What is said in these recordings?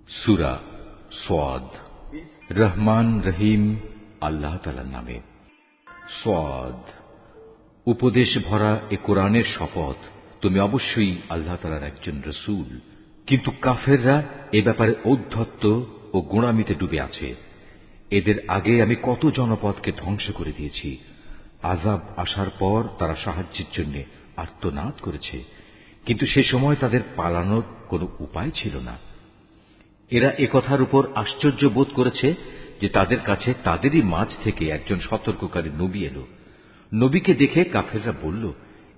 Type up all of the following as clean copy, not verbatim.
সূরা সাদ। রহমান রহিম আল্লাহ তাআলার নামে। সাদ। উপদেশ ভরা এ কোরআনের শপথ, তুমি অবশ্যই আল্লাহ তাআলার একজন রাসূল। কিন্তু কাফেররা এ ব্যাপারে ঔদ্ধত্য ও গোঁড়ামিতে ডুবে আছে। এদের আগে আমি কত জনপদকে ধ্বংস করে দিয়েছি। আযাব আসার পর তারা সাহায্যের জন্য আর্তনাদ করেছে, কিন্তু সে সময় তাদের পালানোর কোনো উপায় ছিল না। এরা একথার উপর আশ্চর্য বোধ করেছে যে তাদের কাছে তাদেরই মাঝ থেকে একজন সতর্ককারী নবী এলো। নবীকে দেখে কাফেররা বলল,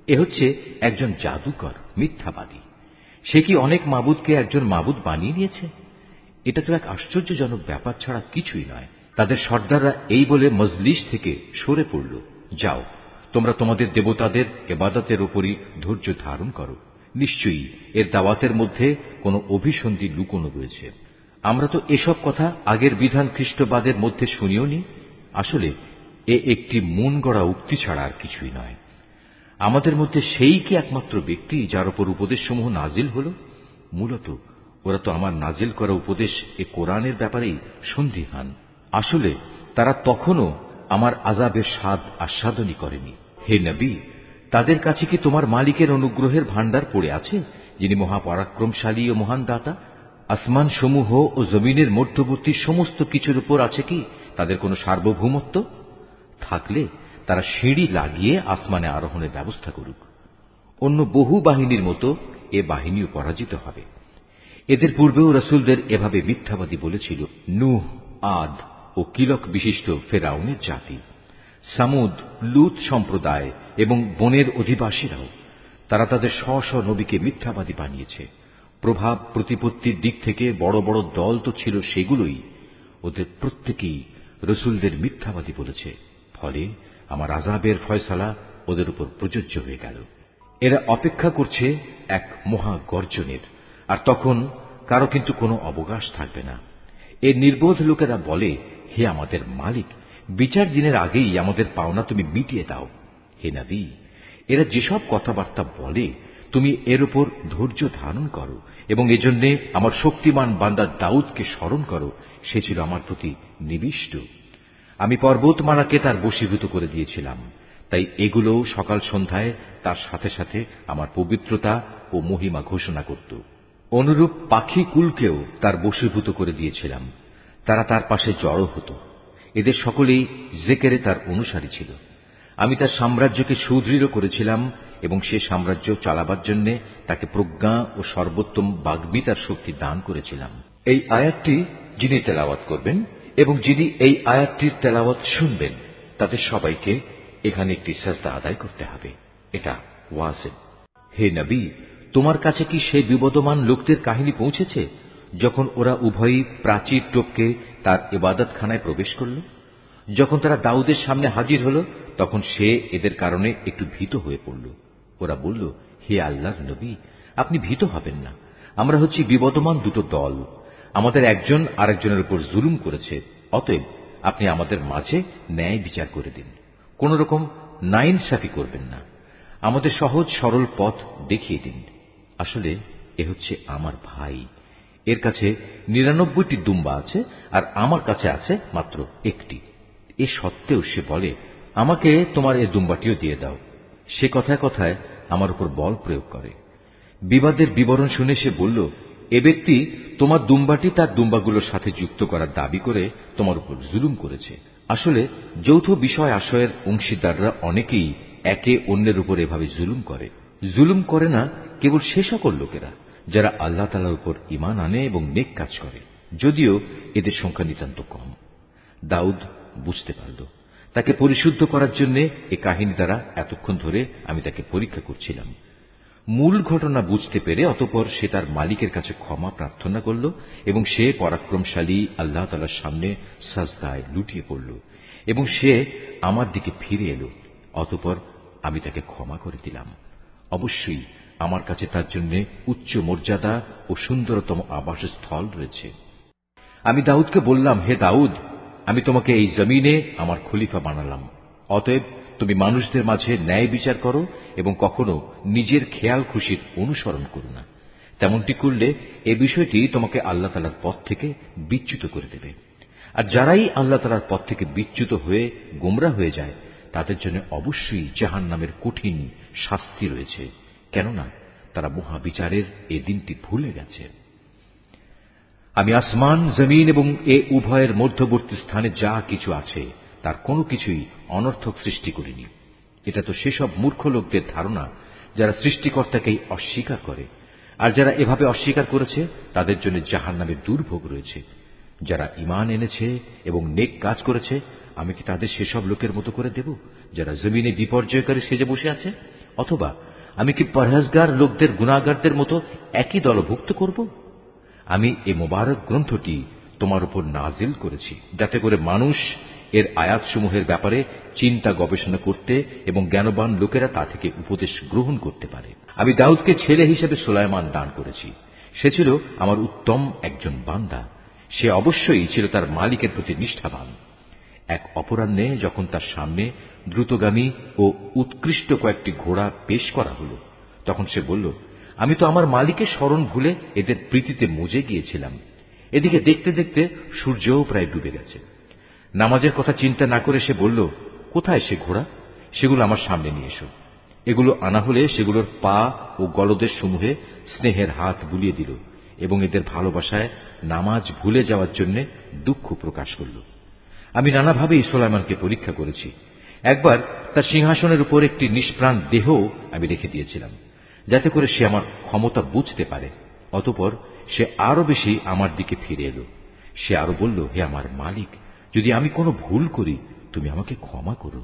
এ হচ্ছে একজন জাদুকর, মিথ্যাবাদী। সে কি অনেক মাবুদকে একজন মাবুদ বানিয়ে নিয়েছে? এটা তো এক আশ্চর্যজনক ব্যাপার ছাড়া কিছুই নয়। তাদের সর্দাররা এই বলে মজলিস থেকে সরে পড়ল, যাও, তোমরা তোমাদের দেবতাদের ইবাদতের উপরই ধৈর্য ধারণ করো। নিশ্চয়ই এর দাওয়াতের মধ্যে কোনো অভিসন্ধি লুকোনো রয়েছে। আমরা তো এসব কথা আগের বিধান খ্রিস্টবাদের মধ্যে শুনিও নি। আসলে এ একটি মন গড়া উক্তি ছাড়া আর কিছুই নয়। আমাদের মধ্যে সেই কি একমাত্র ব্যক্তি যার উপর উপদেশসমূহ নাজিল হল? মূলত ওরা তো আমার নাজিল করা উপদেশ এ কোরআনের ব্যাপারেই সন্দিহান। আসলে তারা তখনও আমার আযাবের স্বাদ আস্বাদনই করেনি। হে নবী, তাদের কাছে কি তোমার মালিকের অনুগ্রহের ভাণ্ডার পড়ে আছে, যিনি মহাপরাক্রমশালী ও মহান দাতা? আসমান সমূহ ও জমিনের মধ্যবর্তী সমস্ত কিছুর উপর আছে কি তাদের কোনো সার্বভৌমত্ব? থাকলে তারা সিঁড়ি লাগিয়ে আসমানে আরোহণের ব্যবস্থা করুক। অন্য বহু বাহিনীর মতো এ বাহিনীও পরাজিত হবে। এদের পূর্বেও রাসূলদের এভাবে মিথ্যাবাদী বলেছিল নূহ, আদ ও কিলক বিশিষ্ট ফেরাউনের জাতি, সামুদ, লূত সম্প্রদায় এবং বনের অধিবাসীরাও। তারা তাদের স্ব স্ব নবীকে মিথ্যাবাদী বানিয়েছে। প্রভাব প্রতিপত্তির দিক থেকে বড় বড় দল তো ছিল সেগুলোই। ওদের প্রত্যেকেই রাসূলদের মিথ্যাবাদী বলেছে। ফলে আমার আযাবের ফয়সালা ওদের উপর প্রযোজ্য হয়ে গেল। এরা অপেক্ষা করছে এক মহা গর্জনের, আর তখন কারো কিন্তু কোনো অবকাশ থাকবে না। এর নির্বোধ লোকেরা বলে, হে আমাদের মালিক, বিচার দিনের আগেই আমাদের পাওনা তুমি মিটিয়ে দাও। হে নবী, এরা যেসব কথাবার্তা বলে তুমি এর উপর ধৈর্য ধারণ করো এবং এজন্য আমার শক্তিমান বান্দা দাউদকে স্মরণ করো। সে ছিল আমার প্রতি নিবিষ্ট। আমি পর্বতমালাকে তার বশীভূত করে দিয়েছিলাম, তাই এগুলো সকাল সন্ধ্যায় তার সাথে সাথে আমার পবিত্রতা ও মহিমা ঘোষণা করত। অনুরূপ পাখি কুলকেও তার বশীভূত করে দিয়েছিলাম, তারা তার পাশে জড়ো হতো। এদের সকলেই জিকিরে তার অনুসারী ছিল। আমি তার সাম্রাজ্যকে সুদৃঢ় করেছিলাম এবং সে সাম্রাজ্য চালাবার জন্য তাকে প্রজ্ঞা ও সর্বোত্তম বাগ্মিতার শক্তি দান করেছিলাম। এই আয়াতটি যিনি তেলাওয়াত করবেন এবং যিনি এই আয়াতটির তেলাওয়াত শুনবেন, তাদের সবাইকে এখানে একটি সাজদা আদায় করতে হবে। এটা ওয়াজিব। হে নবী, তোমার কাছে কি সেই বিবদমান লোকদের কাহিনী পৌঁছেছে যখন ওরা উভয়ই প্রাচীর টপকে তার ইবাদতখানায় প্রবেশ করল? যখন তারা দাউদের সামনে হাজির হল, তখন সে এদের কারণে একটু ভীত হয়ে পড়ল। ওরা বলল, হে আল্লাহর নবী, আপনি ভীত হবেন না। আমরা হচ্ছি বিবদমান দুটো দল। আমাদের একজন আরেকজনের উপর জুলুম করেছে, অতএব আপনি আমাদের মাঝে ন্যায় বিচার করে দিন। কোন রকম নাইনসাফি করবেন না। আমাদের সহজ সরল পথ দেখিয়ে দিন। আসলে এ হচ্ছে আমার ভাই। এর কাছে ৯৯টি দুম্বা আছে আর আমার কাছে আছে মাত্র একটি। এ সত্ত্বেও সে বলে, আমাকে তোমার এ দুম্বাটিও দিয়ে দাও। সে কথায় কথায় আমার উপর বল প্রয়োগ করে। বিবাদের বিবরণ শুনে সে বলল, এ ব্যক্তি তোমার দুম্বাটি তার দুম্বাগুলোর সাথে যুক্ত করার দাবি করে তোমার উপর জুলুম করেছে। আসলে যৌথ বিষয় আশয়ের অংশীদাররা অনেকেই একে অন্যের উপর এভাবে জুলুম করে। জুলুম করে না কেবল সে সকল লোকেরা যারা আল্লাহ তাআলার উপর ঈমান আনে এবং নেক কাজ করে, যদিও এদের সংখ্যা নিতান্ত কম। দাউদ বুঝতে পারল। তাকে পরিশুদ্ধ করার জন্য এ কাহিনী দ্বারা এতক্ষণ ধরে আমি তাকে পরীক্ষা করছিলাম। মূল ঘটনা বুঝতে পেরে অতঃপর সে তার মালিকের কাছে ক্ষমা প্রার্থনা করল এবং সে পরাক্রমশালী আল্লাহ তাআলার সামনে সাজদায় লুটিয়ে পড়ল এবং সে আমার দিকে ফিরে এলো। অতঃপর আমি তাকে ক্ষমা করে দিলাম। অবশ্যই আমার কাছে তার জন্য উচ্চ মর্যাদা ও সুন্দরতম আবাসস্থল রয়েছে। আমি দাউদকে বললাম, হে দাউদ, আমি তোমাকে এই জমিনে আমার খলিফা বানালাম। অতএব তুমি মানুষদের মাঝে ন্যায় বিচার করো এবং কখনো নিজের খেয়াল খুশির অনুসরণ করো না। তেমনটি করলে এ বিষয়টি তোমাকে আল্লাহ তাআলার পথ থেকে বিচ্যুত করে দেবে। আর যারাই আল্লাহ তাআলার পথ থেকে বিচ্যুত হয়ে গোমরা হয়ে যায় তাদের জন্য অবশ্যই জাহান্নামের কঠিন শাস্তি রয়েছে, কেননা তারা মহাবিচারের এ দিনটি ভুলে গেছে। আমি আসমান, জমিন এবং এ উভয়ের মধ্যবর্তী স্থানে যা কিছু আছে তার কোনো কিছুই অনর্থক সৃষ্টি করিনি। এটা তো সেসব মূর্খ লোকদের ধারণা যারা সৃষ্টিকর্তাকেই অস্বীকার করে, আর যারা এভাবে অস্বীকার করেছে তাদের জন্য জাহান্নামের দুর্ভোগ রয়েছে। যারা ঈমান এনেছে এবং নেক কাজ করেছে, আমি কি তাদের সেসব লোকের মতো করে দেব যারা জমিনে বিপর্যয়কারী সেজে বসে আছে? অথবা আমি কি পরহেজগার লোকদের গুনাহগারদের মতো একই দলভুক্ত করব? আমি এই মোবারক গ্রন্থটি তোমার উপর নাজিল করেছি যাতে করে মানুষ এর আয়াতসমূহের ব্যাপারে চিন্তা গবেষণা করতে এবং জ্ঞানবান লোকেরা তা থেকে উপদেশ গ্রহণ করতে পারে। আমি দাউদকে ছেলে হিসেবে সুলাইমান দান করেছি। সে ছিল আমার উত্তম একজন বান্দা। সে অবশ্যই ছিল তার মালিকের প্রতি নিষ্ঠাবান। এক অপরাহ্নে যখন তার সামনে দ্রুতগামী ও উৎকৃষ্ট কয়েকটি ঘোড়া পেশ করা হল, তখন সে বলল, আমি তো আমার মালিকের স্মরণ ভুলে এদের প্রীতিতে মজে গিয়েছিলাম। এদিকে দেখতে দেখতে সূর্যও প্রায় ডুবে গেছে। নামাজের কথা চিন্তা না করে সে বলল, কোথায় সে ঘোড়া? সেগুলো আমার সামনে নিয়ে এসো। এগুলো আনা হলে সেগুলোর পা ও গলদেশ সমূহে স্নেহের হাত বুলিয়ে দিল এবং এদের ভালোবাসায় নামাজ ভুলে যাওয়ার জন্য দুঃখ প্রকাশ করল। আমি নানাভাবেই সুলাইমানকে পরীক্ষা করেছি। একবার তার সিংহাসনের উপর একটি নিষ্প্রাণ দেহ আমি রেখে দিয়েছিলাম, যাতে করে সে আমার ক্ষমতা বুঝতে পারে। অতঃপর সে আরো বেশি আমার দিকে ফিরে এলো। সে আরো বলল, হে আমার মালিক, যদি আমি কোনো ভুল করি তুমি আমাকে ক্ষমা করো।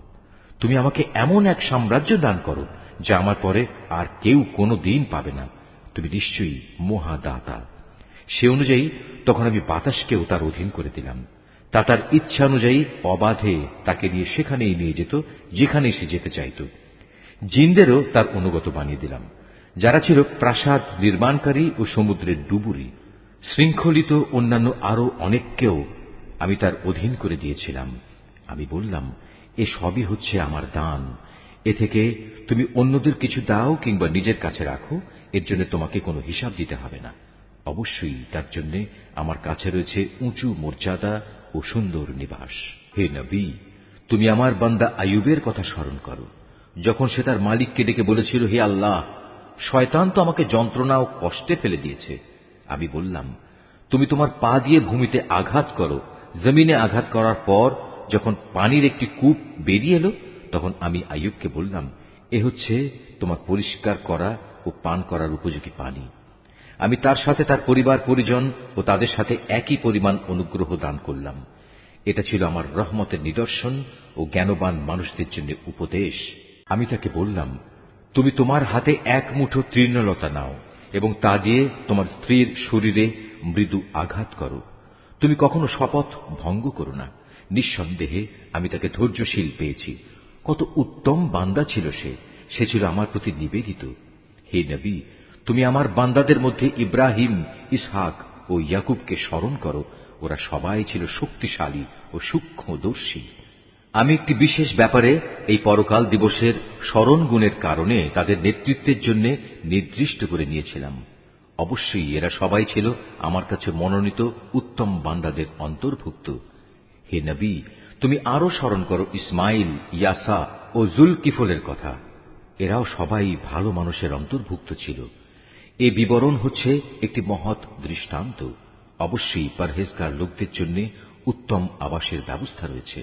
তুমি আমাকে এমন এক সাম্রাজ্য দান করো যা আমার পরে আর কেউ কোনো দিন পাবে না। তুমি নিশ্চয়ই মহাদাতা। সে অনুযায়ী তখন আমি বাতাসকেও তার অধীন করে দিলাম। তা তার ইচ্ছা অনুযায়ী অবাধে তাকে নিয়ে সেখানেই নিয়ে যেত যেখানেই সে যেতে চাইত। জিনদেরও তার অনুগত বানিয়ে দিলাম, যারা ছিল প্রাসাদ নির্মাণকারী ও সমুদ্রের ডুবুরি। শৃঙ্খলিত অন্যান্য আরো অনেককেও আমি তার অধীন করে দিয়েছিলাম। আমি বললাম, এ সবই হচ্ছে আমার দান। এ থেকে তুমি অন্যদের কিছু দাও কিংবা নিজের কাছে রাখো, এর জন্য তোমাকে কোনো হিসাব দিতে হবে না। অবশ্যই তার জন্য আমার কাছে রয়েছে উঁচু মর্যাদা ও সুন্দর নিবাস। হে নবী, তুমি আমার বান্দা আইয়ুবের কথা স্মরণ করো, যখন সে তার মালিককে ডেকে বলেছিল, হে আল্লাহ, শয়তান তো আমাকে যন্ত্রণা ও কষ্টে ফেলে দিয়েছে। আমি বললাম, তুমি তোমার পা দিয়ে ভূমিতে আঘাত করো। জমিনে আঘাত করার পর যখন পানির একটি কূপ বেরিয়ে এলো, তখন আমি আইয়ুবকে বললাম, এ হচ্ছে তোমার পরিষ্কার করা ও পান করার উপযোগী পানি। আমি তার সাথে তার পরিবার পরিজন ও তাদের সাথে একই পরিমাণ অনুগ্রহ দান করলাম। এটা ছিল আমার রহমতের নিদর্শন ও জ্ঞানবান মানুষদের জন্য উপদেশ। আমি তাকে বললাম, তুমি তোমার হাতে এক মুঠো তৃণলতা নাও এবং তা দিয়ে তোমার স্ত্রীর শরীরে মৃদু আঘাত করো। তুমি কখনো শপথ ভঙ্গ করো না। নিঃসন্দেহে আমি তাকে ধৈর্যশীল পেয়েছি। কত উত্তম বান্দা ছিল সে। সে ছিল আমার প্রতি নিবেদিত। হে নবী, তুমি আমার বান্দাদের মধ্যে ইব্রাহিম, ইসহাক ও ইয়াকুবকে স্মরণ করো। ওরা সবাই ছিল শক্তিশালী ও সূক্ষ্মদর্শী। আমি একটি বিশেষ ব্যাপারে এই পরকাল দিবসের স্মরণ গুণের কারণে তাদের নেতৃত্বের জন্য নির্দিষ্ট করে নিয়েছিলাম। অবশ্যই এরা সবাই ছিল আমার কাছে মনোনীত উত্তম বান্দাদের অন্তর্ভুক্ত। হে নবী, তুমি আরো স্মরণ করো ইসমাইল, ইয়াসা ও জুলকিফলের কথা। এরাও সবাই ভালো মানুষের অন্তর্ভুক্ত ছিল। এ বিবরণ হচ্ছে একটি মহৎ দৃষ্টান্ত। অবশ্যই পরহেজগার লোকদের জন্য উত্তম আবাসের ব্যবস্থা রয়েছে।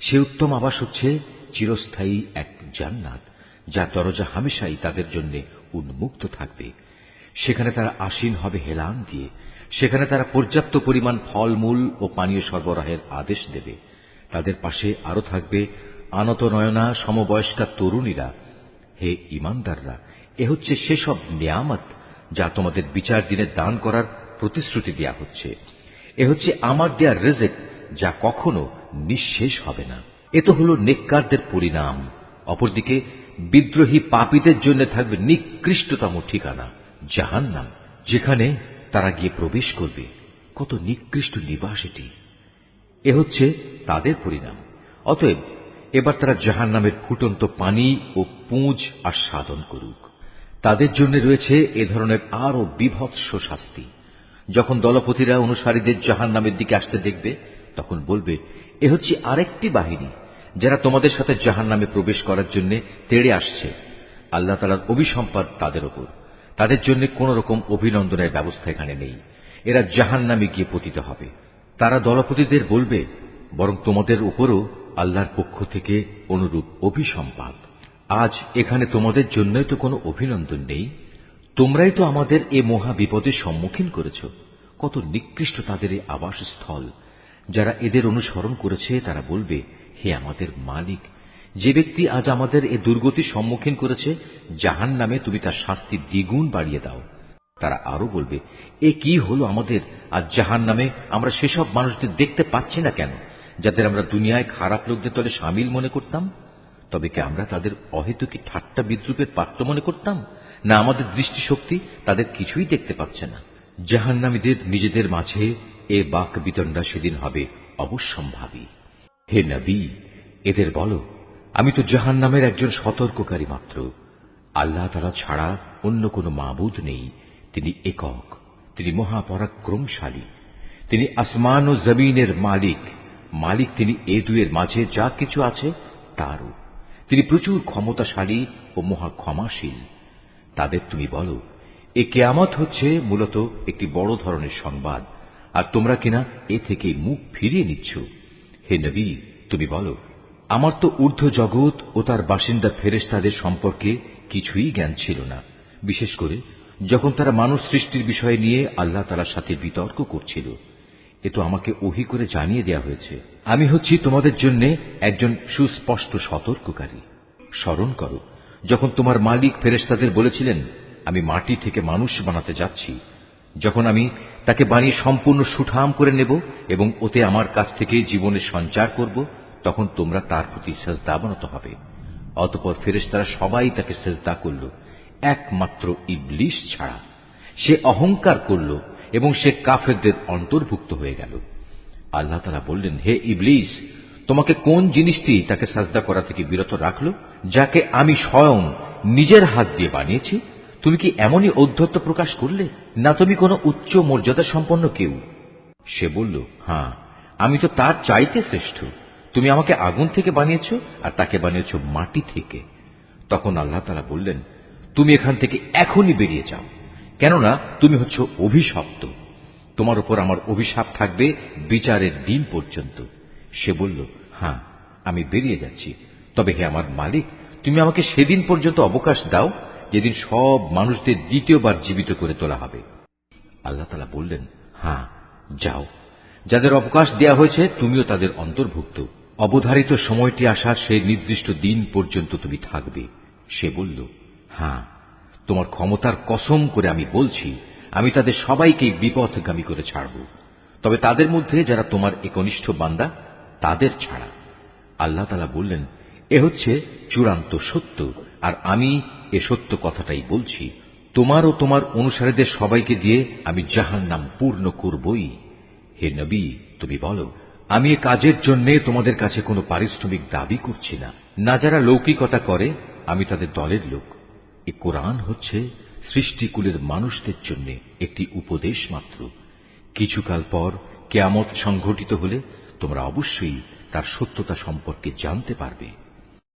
সে উত্তম আবাস হচ্ছে চিরস্থায়ী এক জান্নাত, যার দরজা হামেশাই তাদের জন্য উন্মুক্ত থাকবে। সেখানে তারা আসীন হবে হেলান দিয়ে। সেখানে তারা পর্যাপ্ত পরিমাণ ফলমূল ও পানীয় সরবরাহের আদেশ দেবে। তাদের পাশে আরো থাকবে আনত নয়না সমবয়স্কা তরুণীরা। হে ঈমানদাররা, এ হচ্ছে সেসব নিয়ামত যা তোমাদের বিচার দিনে দান করার প্রতিশ্রুতি দেয়া হচ্ছে। এ হচ্ছে আমার দেয়া রিজিক, যা কখনো নিঃশেষ হবে না। এ তো হল নেককারদের পরিণাম। অপরদিকে বিদ্রোহী পাপীদের জন্য থাকবে নিকৃষ্টতম ঠিকানা, জাহান্নাম, যেখানে তারা গিয়ে প্রবেশ করবে। কত নিকৃষ্ট নিবাস এটি! এ হচ্ছে তাদের পরিণাম। অতএব এবার তারা জাহান্নামের ফুটন্ত পানি ও পুঁজ আস্বাদন করুক। তাদের জন্য রয়েছে এ ধরনের আরো বিভৎস শাস্তি। যখন দলপতিরা অনুসারীদের জাহান্নামের দিকে আসতে দেখবে, তখন বলবে, এ হচ্ছে আরেকটি বাহিনী যারা তোমাদের সাথে জাহান্নামে প্রবেশ করার জন্য তেড়ে আসছে। আল্লাহ তাআলার অভিসম্পাদ তাদের ওপর। তাদের জন্য কোন রকম অভিনন্দনের ব্যবস্থা এখানে নেই। এরা জাহান্নামে গিয়ে পতিত হবে। তারা দলপতিদের বলবে, বরং তোমাদের উপরও আল্লাহর পক্ষ থেকে অনুরূপ অভিসম্পাদ। আজ এখানে তোমাদের জন্যই তো কোনো অভিনন্দন নেই। তোমরাই তো আমাদের এ মহা বিপদের সম্মুখীন করেছ। কত নিকৃষ্ট তাদের এই আবাসস্থল। যারা এদের অনুসরণ করেছে তারা বলবে, হে আমাদের মালিক, যে ব্যক্তি আজ আমাদের এ দুর্গতির সম্মুখীন করেছে, জাহান্নামে তুমি তার শাস্তি দ্বিগুণ বাড়িয়ে দাও। তারা আরো বলবে, এ কি হলো আমাদের, আজ জাহান্নামে আমরা সেসব মানুষদের দেখতে পাচ্ছি না কেন, যাদের আমরা দুনিয়ায় খারাপ লোকদের দলে সামিল মনে করতাম? তবে কি আমরা তাদের অহেতুকি ঠাট্টা বিদ্রুপের পাত্র মনে করতাম? না আমাদের দৃষ্টিশক্তি তাদের কিছুই দেখতে পাচ্ছে না? জাহান্নামীদের নিজেদের মাঝে এ বাক বিতণ্ডা সেদিন হবে অবশ্যম্ভাবী। হে নবী, এদের বলো, আমি তো জাহান্নামের একজন সতর্ককারী মাত্র। আল্লাহ তাআলা ছাড়া অন্য কোনো মাবুদ নেই। তিনি একক, তিনি মহাপরাক্রমশালী। তিনি আসমান ও জমিনের মালিক। মালিক তিনি এ দুয়ের মাঝে যা কিছু আছে তারও। তিনি প্রচুর ক্ষমতাশালী ও মহা ক্ষমাশীল। তাদের তুমি বলো, এ কিয়ামত হচ্ছে মূলত একটি বড় ধরনের সংবাদ, আর তোমরা কিনা এ থেকে মুখ ফিরিয়ে নিচ্ছ। হে নবী, তুমি বলো, আমার তো ঊর্ধ্ব জগৎ ও তার বাসিন্দা ফেরেশতাদের সম্পর্কে কিছুই জ্ঞান ছিল না, বিশেষ করে যখন তারা মানুষ সৃষ্টির বিষয় নিয়ে আল্লাহ তাআলার সাথে বিতর্ক করছিল। এ তো আমাকে ওহী করে জানিয়ে দেয়া হয়েছে। আমি হচ্ছি তোমাদের জন্য একজন সুস্পষ্ট সতর্ককারী। স্মরণ করো, যখন তোমার মালিক ফেরেশতাদের বলেছিলেন, আমি মাটি থেকে মানুষ বানাতে যাচ্ছি। যখন আমি তাকে বানিয়ে সম্পূর্ণ সুঠাম করে নেব এবং ওতে আমার কাছ থেকে জীবনের সঞ্চার করব, তখন তোমরা তার প্রতি সিজদা অবনত হবে। অতঃপর ফেরেশতারা সবাই তাকে সিজদা করল, একমাত্র ইবলিস ছাড়া। সে অহংকার করল এবং সে কাফেরদের অন্তর্ভুক্ত হয়ে গেল। আল্লাহ তাআলা বললেন, হে ইবলিস, তোমাকে কোন জিনিসটি তাকে সিজদা করা থেকে বিরত রাখল, যাকে আমি স্বয়ং নিজের হাত দিয়ে বানিয়েছি? তুমি কি এমনই ঔদ্ধত্য প্রকাশ করলে? না তুমি কোনো উচ্চ মর্যাদা সম্পন্ন কেউ? সে বলল, হ্যাঁ, আমি তো তার চাইতে শ্রেষ্ঠ। তুমি আমাকে আগুন থেকে বানিয়েছ আর তাকে বানিয়েছ মাটি থেকে। তখন আল্লাহ তাআলা বললেন, তুমি এখান থেকে এখনই বেরিয়ে যাও, কেননা তুমি হচ্ছ অভিশপ্ত। তোমার উপর আমার অভিশাপ থাকবে বিচারের দিন পর্যন্ত। সে বলল, হ্যাঁ, আমি বেরিয়ে যাচ্ছি। তবে হে আমার মালিক, তুমি আমাকে সেদিন পর্যন্ত অবকাশ দাও যেদিন সব মানুষদের দ্বিতীয়বার জীবিত করে তোলা হবে। আল্লাহ তাআলা বললেন, হ্যাঁ, যাও। যাদের অবকাশ দেয়া হয়েছে তুমিও তাদের অন্তর্ভুক্ত। অবধারিত সময়টি আসার সেই নির্দিষ্ট দিন পর্যন্ত তুমি থাকবে। সে বলল, হ্যাঁ, তোমার ক্ষমতার কসম করে আমি বলছি, আমি তাদের সবাইকে বিপথগামী করে ছাড়ব, তবে তাদের মধ্যে যারা তোমার একনিষ্ঠ বান্দা তাদের ছাড়া। আল্লাহ তাআলা বললেন, এ হচ্ছে চূড়ান্ত সত্য, আর আমি এ সত্য কথাটাই বলছি। তোমার ও তোমার অনুসারীদের সবাইকে দিয়ে আমি জাহান্নাম পূর্ণ করবই। হে নবী, তুমি বলো, আমি এ কাজের জন্য তোমাদের কাছে কোনো পারিশ্রমিক দাবি করছি না। না যারা লৌকিকতা করে, আমি তাদের দলের লোক। এ কোরআন হচ্ছে সৃষ্টিকুলের মানুষদের জন্য একটি উপদেশ মাত্র। কিছুকাল পর কিয়ামত সংঘটিত হলে তোমরা অবশ্যই তার সত্যতা সম্পর্কে জানতে পারবে।